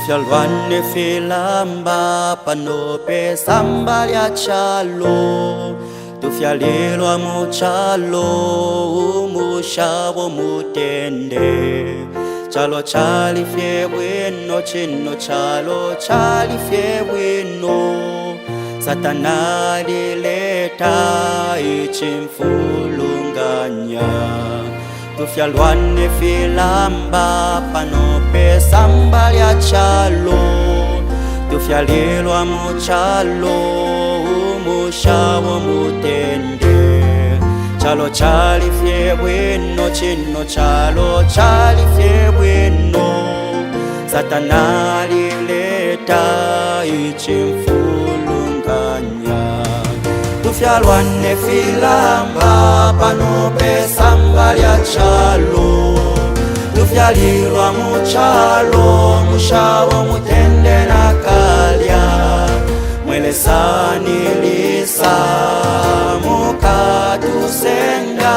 Tufyalwane filamba panope samba lya chalo. Tufyalilwa muchalo umushabo mutende. Chalo chali fye bwino chino chalo chali fye bwino. Satana lileta ichimfulunganya. Tufyalwane filamba panope samba lya chalo. Tufyalilwa muchalo umushabo mutende. Chalo chali fye bwino chino chalo chali fye bwino. Satana lileta ichimfulunganya. Tufyalwane filamba panope samba lya chalo. Tufyalilwa muchalo mushabo mutende nakalya. Mwelesani lisa mukatusenda.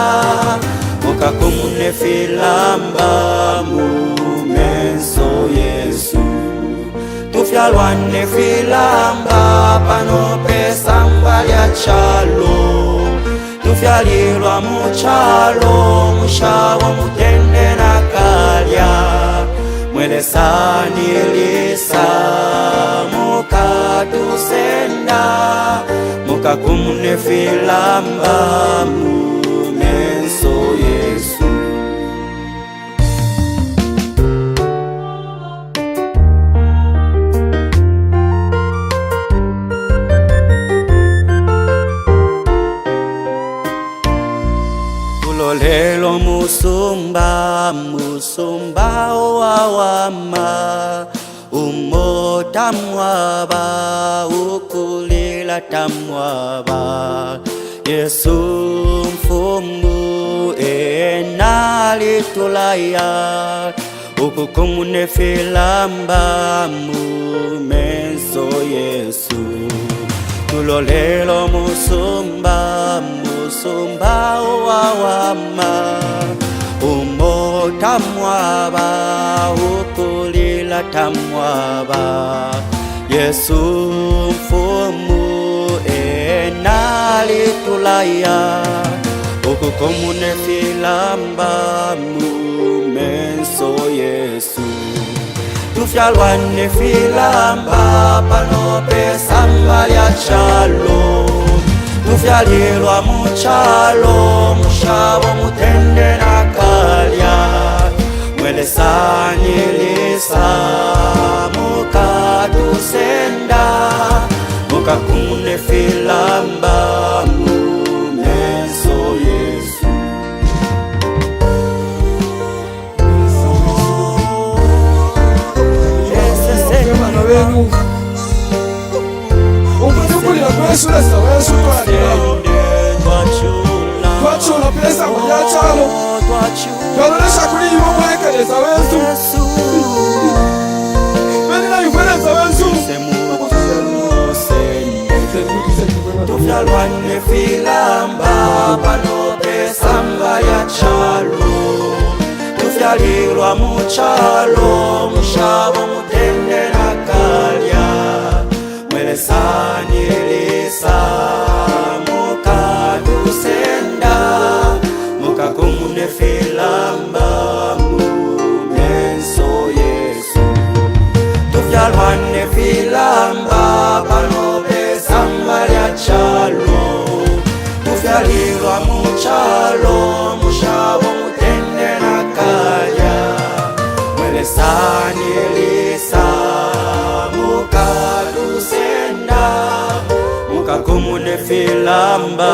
Mukakumune filamba mumenso Yesu. Tufyalwane filamba panope samba lya chalo. Tufyalilwa muchalo mushabo mutende nakalya. Mwelesani lisa mukatusenda. Mukakumune filamba mumenso Yesu. Lelo musumba musumba wawama. Umota mwaba ukulila tamwaba. Yesu mfumu enalitulaya. Ukukumune filamba mumenso Yesu. Tulolelo musumba musumba wawama. Umota mwaba ukulila tamwaba. Yesu mfumu enalitulaya. Ukukumune filamba mumenso Yesu. Tufyalwane filamba panope samba lya chalo. Tufyalilwa muchalo mushabo mutende nakalya. Mwelesani lisa mukatusenda. Mukakumune filamba mumenso Yesu. Twachula pesa kujya chalo. Twalonesha kuri iwo mwekeleza wesu. Benina yukweleza wesu. Tufyalwane filamba panope samba lya chalo. Tufyalilwa muchalo mushabo mutende nakalya. Mwelesani lisa mukatusenda. Mukakumune filamba mumenso Yesu. Tufyalwane filamba panope samba lya chalo. Tufyalilwa muchalo mushabo mutende nakalya. Mwelesani lisa mukatusenda. Mukakumune filamba